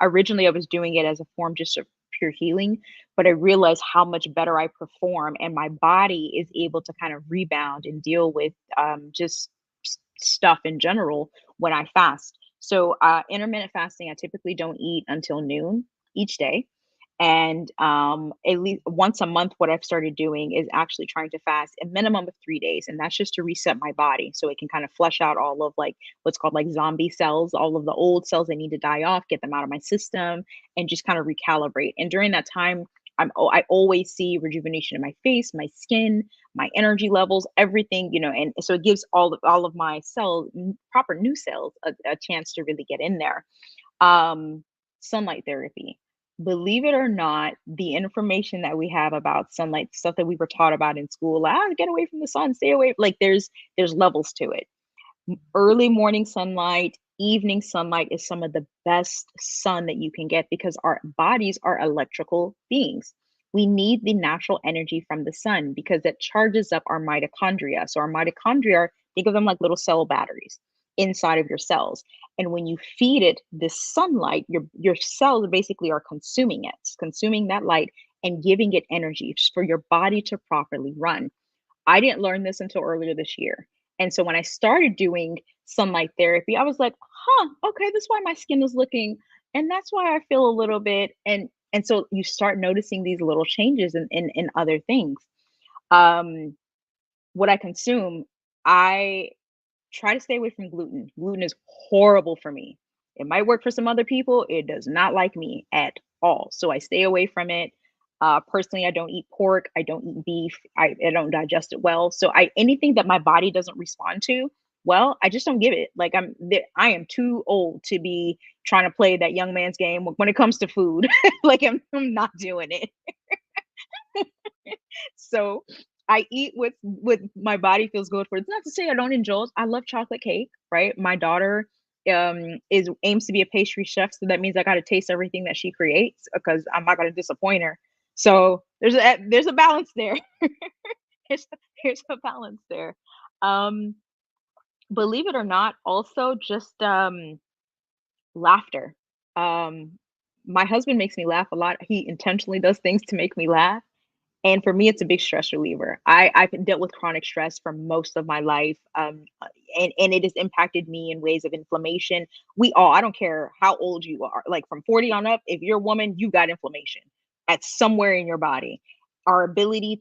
Originally, I was doing it as a form just of pure healing, but I realized how much better I perform, and my body is able to kind of rebound and deal with just stuff in general when I fast. So intermittent fasting, I typically don't eat until noon each day. And at least once a month, what I've started doing is actually trying to fast a minimum of 3 days. And that's just to reset my body so it can kind of flush out all of like what's called like zombie cells, all of the old cells that need to die off, get them out of my system, and just kind of recalibrate. And during that time, I always see rejuvenation in my face, my skin, my energy levels, everything, and so it gives all of my cells, proper new cells, a chance to really get in there. Sunlight therapy. Believe it or not, the information that we have about sunlight, stuff that we were taught about in school, get away from the sun, stay away. Like there's levels to it. Early morning sunlight, evening sunlight is some of the best sun that you can get because our bodies are electrical beings. We need the natural energy from the sun because it charges up our mitochondria. So our mitochondria, think of them like little cell batteries inside of your cells. And when you feed it this sunlight, your cells basically are consuming it, consuming that light and giving it energy for your body to properly run. I didn't learn this until earlier this year. And so when I started doing sunlight therapy, I was like, okay, that's why my skin is looking, and that's why I feel a little bit. And so you start noticing these little changes in other things. What I consume, I try to stay away from gluten. Gluten is horrible for me. It might work for some other people. It does not like me at all. So I stay away from it. Personally, I don't eat pork. I don't eat beef. I don't digest it well. So anything that my body doesn't respond to, well, I just don't give it. Like I am too old to be trying to play that young man's game when it comes to food. Like I'm not doing it. So I eat what my body feels good for. It's not to say I don't indulge. I love chocolate cake, right? My daughter aims to be a pastry chef, so that means I got to taste everything that she creates because I'm not going to disappoint her. So there's a balance there. there's, there's a balance there. Um, Believe it or not, also just laughter. Um, my husband makes me laugh a lot. He intentionally does things to make me laugh. And for me, it's a big stress reliever. I've dealt with chronic stress for most of my life, and it has impacted me in ways of inflammation. I don't care how old you are, like from 40 on up, if you're a woman, you got inflammation at somewhere in your body. Our ability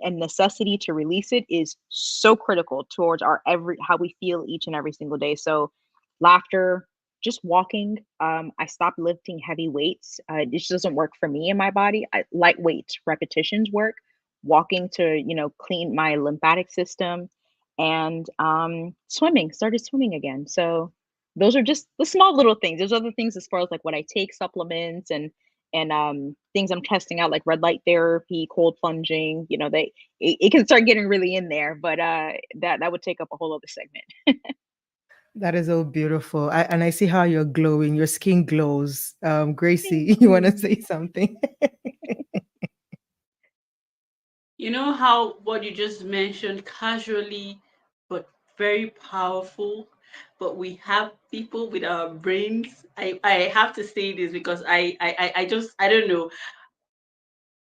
and necessity to release it is so critical towards how we feel each and every single day. So laughter, just walking. I stopped lifting heavy weights. It just doesn't work for me in my body. Lightweight repetitions work. Walking to, clean my lymphatic system, and swimming. Started swimming again. So those are just the small little things. There's other things as far as like what I take, supplements and things I'm testing out, like red light therapy, cold plunging. It can start getting really in there, but that would take up a whole other segment. That is so beautiful. And I see how you're glowing. Your skin glows. Thank Gracie, you want to you. say something? You know how what you just mentioned casually, but very powerful. But we have people with our brains. I have to say this because I just I don't know.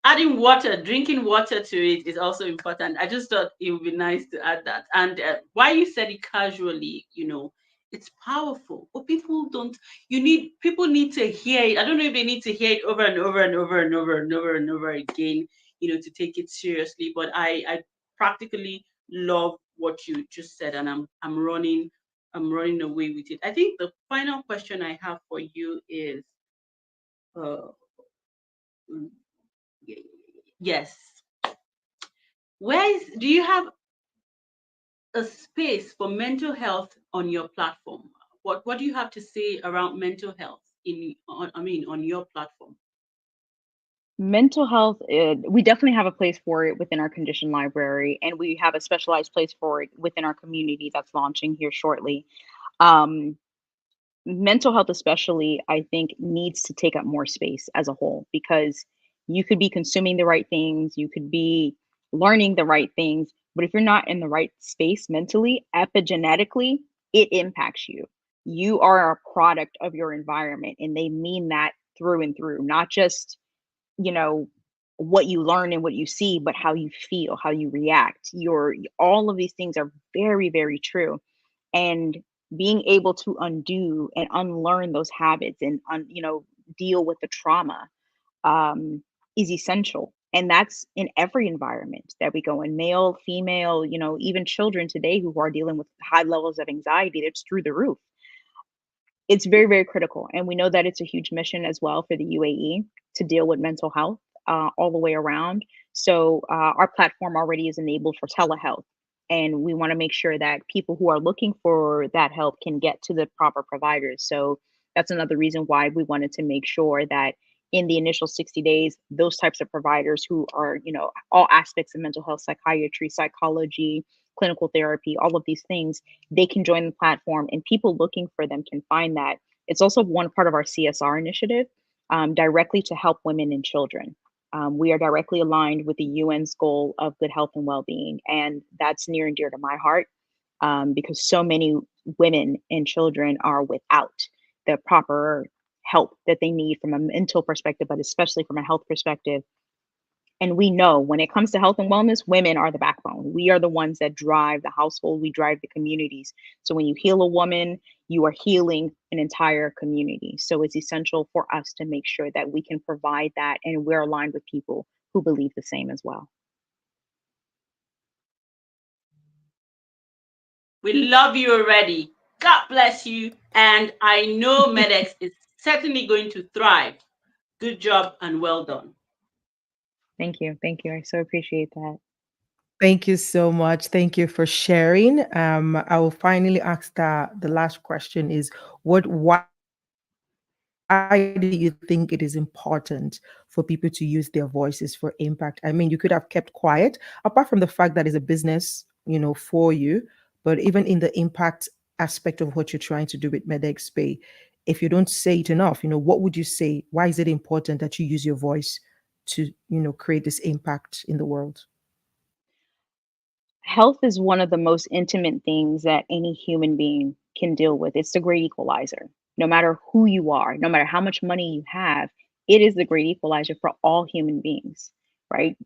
Adding water, drinking water to it is also important. I just thought it would be nice to add that. And why you said it casually, it's powerful. But people need to hear it. I don't know if they need to hear it over and over and over and over and over and over again, to take it seriously. But I practically love what you just said, and I'm running away with it. I think the final question I have for you is, uh, yes. Do you have a space for mental health on your platform? What do you have to say around mental health on your platform? Mental health, we definitely have a place for it within our condition library, and we have a specialized place for it within our community that's launching here shortly. Um, Mental health, especially, I think, needs to take up more space as a whole because you could be consuming the right things, you could be learning the right things, but if you're not in the right space mentally, epigenetically, it impacts you. You are a product of your environment, and they mean that through and through, not just you know, what you learn and what you see, but how you feel, how you react. All of these things are very, very true. And being able to undo and unlearn those habits and deal with the trauma um, is essential. And that's in every environment that we go in, male, female, even children today who are dealing with high levels of anxiety that's through the roof. It's very, very critical, and we know that it's a huge mission as well for the UAE to deal with mental health, all the way around. So, our platform already is enabled for telehealth, and we wanna make sure that people who are looking for that help can get to the proper providers. So, that's another reason why we wanted to make sure that in the initial 60 days, those types of providers who are, all aspects of mental health, psychiatry, psychology, clinical therapy, all of these things, they can join the platform and people looking for them can find that. It's also one part of our CSR initiative, directly to help women and children. We are directly aligned with the UN's goal of good health and well-being, and that's near and dear to my heart, because so many women and children are without the proper help that they need from a mental perspective, but especially from a health perspective. And we know when it comes to health and wellness, women are the backbone. We are the ones that drive the household, we drive the communities. So when you heal a woman, you are healing an entire community. So it's essential for us to make sure that we can provide that and we're aligned with people who believe the same as well. We love you already. God bless you. And I know Medx is certainly going to thrive. Good job and well done. Thank you. Thank you. I so appreciate that. Thank you so much. Thank you for sharing. I will finally ask the last question is why do you think it is important for people to use their voices for impact? I mean, you could have kept quiet, apart from the fact that it's a business, for you, but even in the impact aspect of what you're trying to do with MedxBay, if you don't say it enough, what would you say? Why is it important that you use your voice to, create this impact in the world? Health is one of the most intimate things that any human being can deal with. It's the great equalizer. No matter who you are, no matter how much money you have, it is the great equalizer for all human beings, right?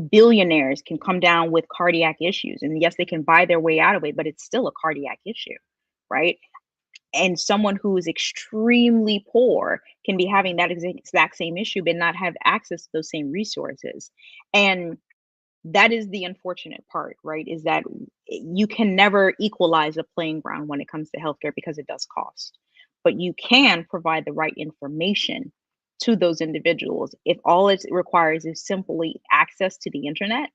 Billionaires can come down with cardiac issues, and yes, they can buy their way out of it, but it's still a cardiac issue, right? And someone who is extremely poor can be having that exact same issue, but not have access to those same resources. And that is the unfortunate part, right? Is that you can never equalize a playing ground when it comes to healthcare because it does cost. But you can provide the right information to those individuals if all it requires is simply access to the internet.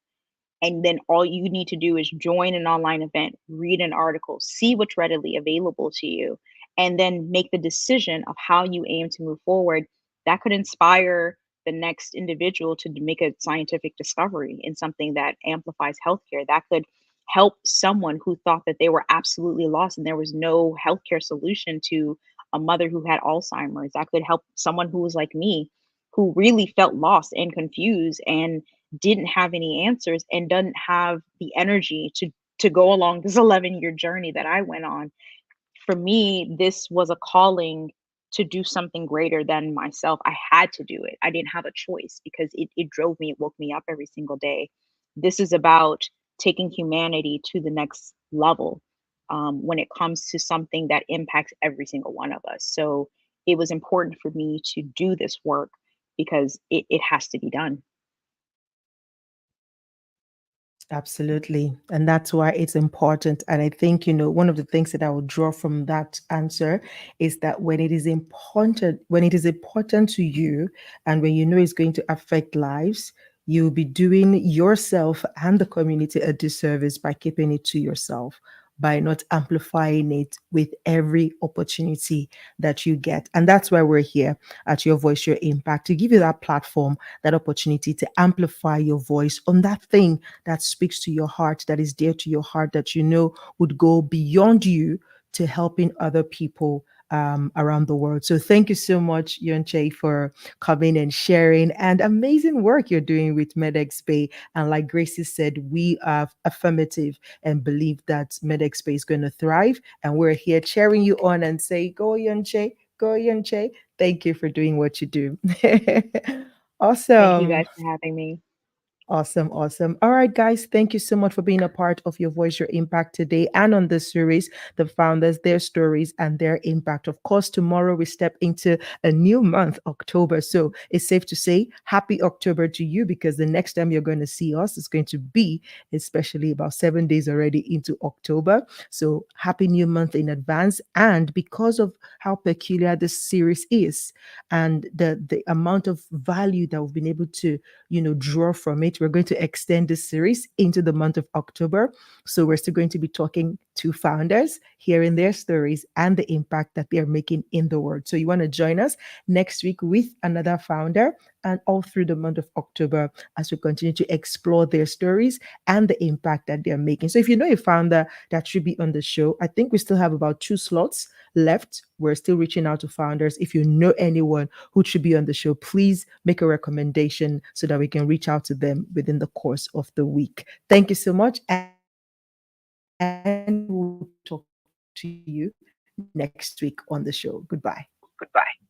And then all you need to do is join an online event, read an article, see what's readily available to you, and then make the decision of how you aim to move forward. That could inspire the next individual to make a scientific discovery in something that amplifies healthcare. That could help someone who thought that they were absolutely lost and there was no healthcare solution to a mother who had Alzheimer's. That could help someone who was like me, who really felt lost and confused and didn't have any answers and doesn't have the energy to go along this 11-year journey that I went on. For me, this was a calling to do something greater than myself. I had to do it. I didn't have a choice because it drove me, it woke me up every single day. This is about taking humanity to the next level, when it comes to something that impacts every single one of us. So it was important for me to do this work because it has to be done. Absolutely. And that's why it's important. And I think, one of the things that I would draw from that answer is that when it is important to you, and when you know it's going to affect lives, you'll be doing yourself and the community a disservice by keeping it to yourself, by not amplifying it with every opportunity that you get. And that's why we're here at Your Voice, Your Impact, to give you that platform, that opportunity to amplify your voice on that thing that speaks to your heart, that is dear to your heart, that you know would go beyond you to helping other people around the world. So thank you so much, Yunche, for coming and sharing, and amazing work you're doing with MedxBay. And like Gracie said, we are affirmative and believe that MedxBay is going to thrive. And we're here cheering you on and say, go Yunche, go Yunche. Thank you for doing what you do. Thank you guys Awesome. for having me. Awesome, awesome. All right, guys, thank you so much for being a part of Your Voice, Your Impact today and on this series, the founders, their stories, and their impact. Of course, tomorrow we step into a new month, October. So it's safe to say happy October to you because the next time you're going to see us is going to be, especially about 7 days already into October. So happy new month in advance. And because of how peculiar this series is and the amount of value that we've been able to draw from it, we're going to extend this series into the month of October. So we're still going to be talking to founders, hearing their stories and the impact that they're making in the world. So you want to join us next week with another founder and all through the month of October as we continue to explore their stories and the impact that they're making. So if you know a founder that should be on the show, I think we still have about 2 slots left. We're still reaching out to founders. If you know anyone who should be on the show, please make a recommendation so that we can reach out to them within the course of the week. Thank you so much. And we'll talk to you next week on the show. Goodbye. Goodbye.